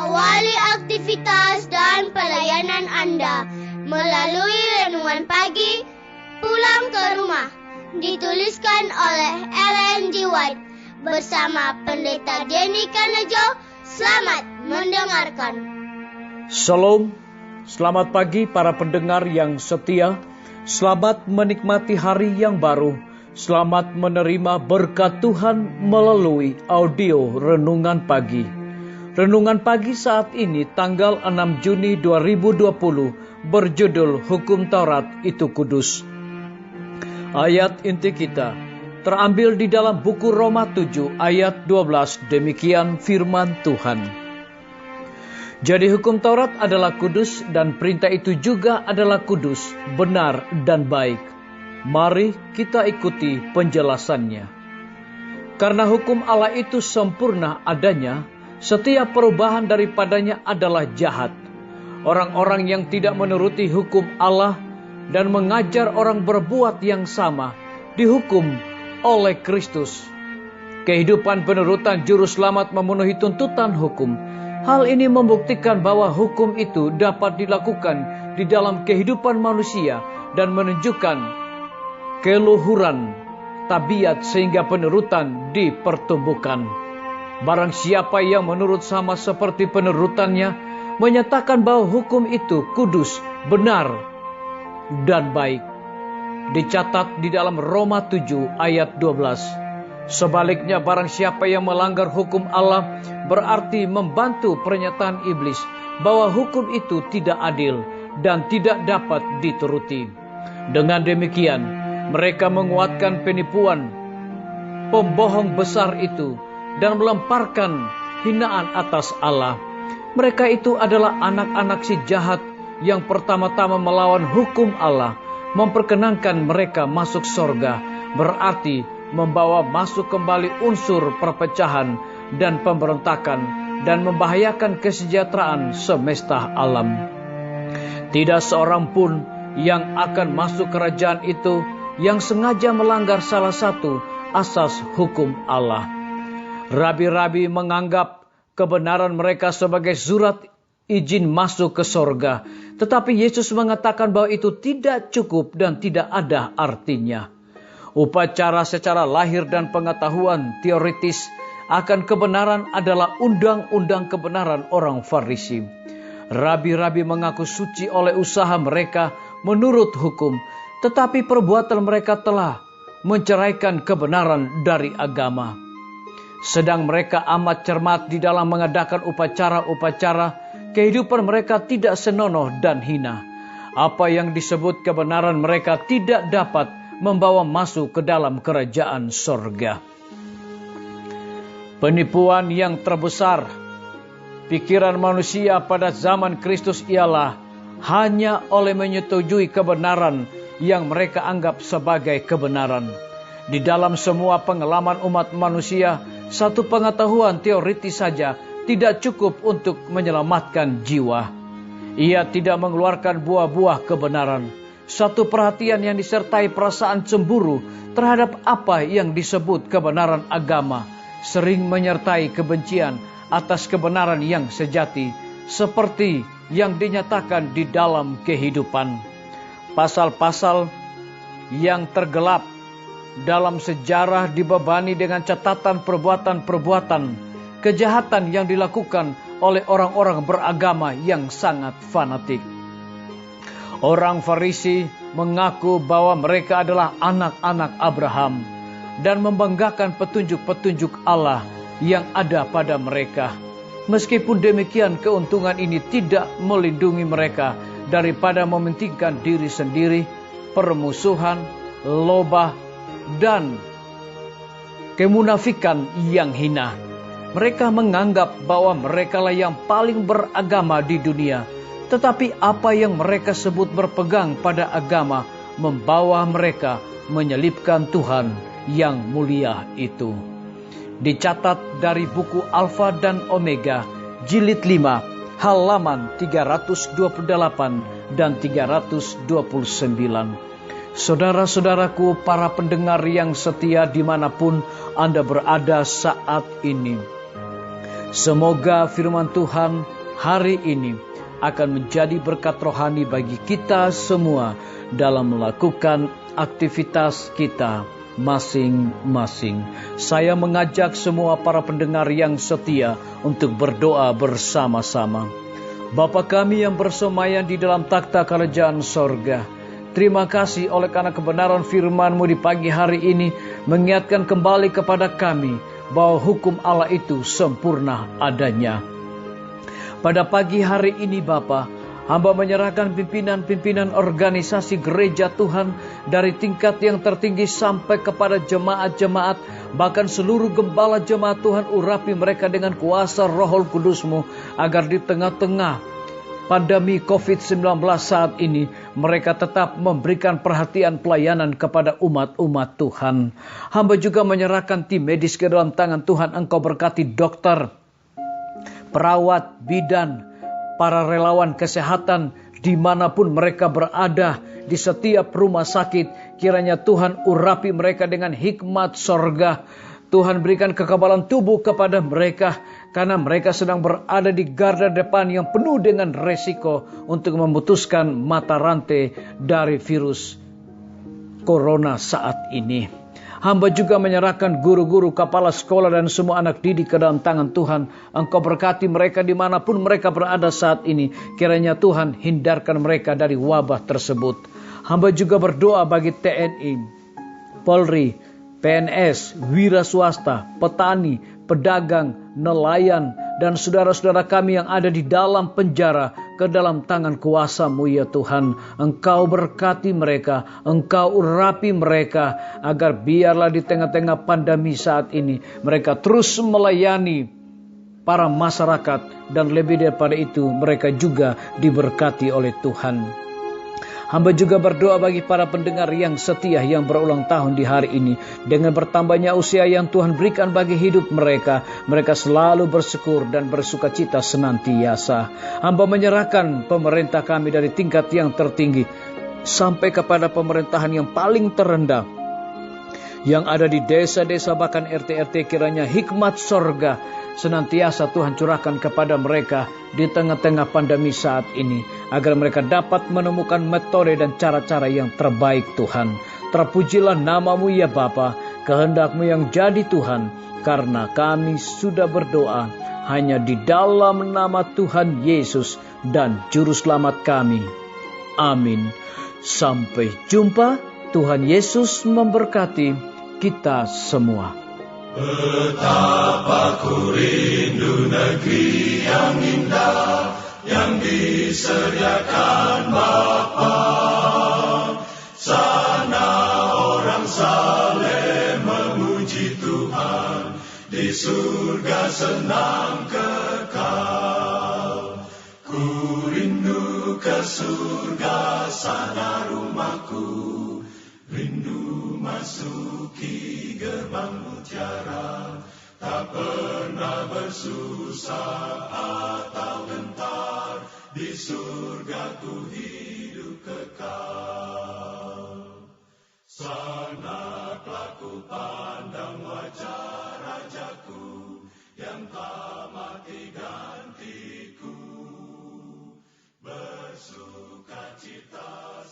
Awali aktivitas dan pelayanan Anda melalui renungan pagi Pulang ke Rumah, dituliskan oleh Ellen G. White bersama Pendeta Jenny Kanejo. Selamat mendengarkan. Shalom, selamat pagi para pendengar yang setia. Selamat menikmati hari yang baru. Selamat menerima berkat Tuhan melalui audio Renungan Pagi. Renungan Pagi saat ini tanggal 6 Juni 2020 berjudul Hukum Taurat itu Kudus. Ayat inti kita terambil di dalam buku Roma 7 ayat 12. Demikian firman Tuhan. Jadi hukum Taurat adalah kudus dan perintah itu juga adalah kudus, benar dan baik. Mari kita ikuti penjelasannya. Karena hukum Allah itu sempurna adanya, setiap perubahan daripadanya adalah jahat. Orang-orang yang tidak menuruti hukum Allah dan mengajar orang berbuat yang sama, dihukum oleh Kristus. Kehidupan penurutan juru selamat memenuhi tuntutan hukum. Hal ini membuktikan bahwa hukum itu dapat dilakukan di dalam kehidupan manusia dan menunjukkan keluhuran tabiat sehingga penurutan dipertumbuhkan. Barang siapa yang menurut sama seperti penurutannya, menyatakan bahwa hukum itu kudus, benar, dan baik. Dicatat di dalam Roma 7 ayat 12. Sebaliknya barang siapa yang melanggar hukum Allah berarti membantu pernyataan iblis bahwa hukum itu tidak adil dan tidak dapat dituruti. Dengan demikian, mereka menguatkan penipuan pembohong besar itu dan melemparkan hinaan atas Allah. Mereka itu adalah anak-anak si jahat yang pertama-tama melawan hukum Allah, memperkenankan mereka masuk sorga, berarti membawa masuk kembali unsur perpecahan dan pemberontakan dan membahayakan kesejahteraan semesta alam. Tidak seorang pun yang akan masuk kerajaan itu yang sengaja melanggar salah satu asas hukum Allah. Rabi-rabi menganggap kebenaran mereka sebagai surat izin masuk ke sorga, tetapi Yesus mengatakan bahwa itu tidak cukup dan tidak ada artinya. Upacara secara lahir dan pengetahuan teoritis akan kebenaran adalah undang-undang kebenaran orang Farisi. Rabi-rabi mengaku suci oleh usaha mereka menurut hukum, tetapi perbuatan mereka telah menceraikan kebenaran dari agama. Sedang mereka amat cermat di dalam mengadakan upacara-upacara, kehidupan mereka tidak senonoh dan hina. Apa yang disebut kebenaran mereka tidak dapat membawa masuk ke dalam kerajaan sorga. Penipuan yang terbesar pikiran manusia pada zaman Kristus ialah hanya oleh menyetujui kebenaran yang mereka anggap sebagai kebenaran. Di dalam semua pengalaman umat manusia, satu pengetahuan teoritis saja tidak cukup untuk menyelamatkan jiwa. Ia tidak mengeluarkan buah-buah kebenaran. Satu perhatian yang disertai perasaan cemburu terhadap apa yang disebut kebenaran agama sering menyertai kebencian atas kebenaran yang sejati, seperti yang dinyatakan di dalam kehidupan. Pasal-pasal yang tergelap dalam sejarah dibebani dengan catatan perbuatan-perbuatan kejahatan yang dilakukan oleh orang-orang beragama yang sangat fanatik. Orang Farisi mengaku bahwa mereka adalah anak-anak Abraham dan membanggakan petunjuk-petunjuk Allah yang ada pada mereka. Meskipun demikian, keuntungan ini tidak melindungi mereka daripada mementingkan diri sendiri, permusuhan, lobah, dan kemunafikan yang hina. Mereka menganggap bahwa merekalah yang paling beragama di dunia, tetapi apa yang mereka sebut berpegang pada agama membawa mereka menyelipkan Tuhan yang mulia itu. Dicatat dari buku Alfa dan Omega, jilid 5, halaman 328 dan 329. Saudara-saudaraku, para pendengar yang setia dimanapun Anda berada saat ini, semoga firman Tuhan hari ini akan menjadi berkat rohani bagi kita semua dalam melakukan aktivitas kita masing-masing. Saya mengajak semua para pendengar yang setia untuk berdoa bersama-sama. Bapa kami yang bersemayam di dalam takhta kerajaan sorga, terima kasih oleh karena kebenaran firman-Mu di pagi hari ini mengingatkan kembali kepada kami bahwa hukum Allah itu sempurna adanya. Pada pagi hari ini Bapa, hamba menyerahkan pimpinan-pimpinan organisasi gereja Tuhan dari tingkat yang tertinggi sampai kepada jemaat-jemaat, bahkan seluruh gembala jemaat Tuhan, urapi mereka dengan kuasa Roh Kudus-Mu agar di tengah-tengah pandemi COVID-19 saat ini mereka tetap memberikan perhatian pelayanan kepada umat-umat Tuhan. Hamba juga menyerahkan tim medis ke dalam tangan Tuhan. Engkau berkati dokter, perawat, bidan, para relawan kesehatan dimanapun mereka berada di setiap rumah sakit. Kiranya Tuhan urapi mereka dengan hikmat sorga. Tuhan berikan kekebalan tubuh kepada mereka karena mereka sedang berada di garda depan yang penuh dengan resiko untuk memutuskan mata rantai dari virus corona saat ini. Hamba juga menyerahkan guru-guru, kepala sekolah dan semua anak didik ke dalam tangan Tuhan. Engkau berkati mereka dimanapun mereka berada saat ini. Kiranya Tuhan hindarkan mereka dari wabah tersebut. Hamba juga berdoa bagi TNI, Polri, PNS, wira swasta, petani, pedagang, nelayan, dan saudara-saudara kami yang ada di dalam penjara ke dalam tangan kuasa-Mu ya Tuhan. Engkau berkati mereka, Engkau urapi mereka, agar biarlah di tengah-tengah pandemi saat ini mereka terus melayani para masyarakat, dan lebih daripada itu mereka juga diberkati oleh Tuhan. Hamba juga berdoa bagi para pendengar yang setia yang berulang tahun di hari ini. Dengan bertambahnya usia yang Tuhan berikan bagi hidup mereka, mereka selalu bersyukur dan bersuka cita senantiasa. Hamba menyerahkan pemerintah kami dari tingkat yang tertinggi sampai kepada pemerintahan yang paling terendah, yang ada di desa-desa bahkan RT-RT. Kiranya hikmat sorga senantiasa Tuhan curahkan kepada mereka di tengah-tengah pandemi saat ini, agar mereka dapat menemukan metode dan cara-cara yang terbaik Tuhan. Terpujilah nama-Mu ya Bapa, kehendak-Mu yang jadi Tuhan, karena kami sudah berdoa hanya di dalam nama Tuhan Yesus dan Juru Selamat kami. Amin. Sampai jumpa. Tuhan Yesus memberkati kita semua. Betapa ku rindu negeri yang indah yang disediakan Bapa. Sana orang saleh memuji Tuhan, di surga senang kekal. Ku rindu ke surga, sana rumahku, rindu masuki gerbang mutiara, tak pernah bersusah atau gentar, di surga ku hidup kekal. Sana ku pandang wajah Rajaku, yang tak mati gantiku, bersuka cita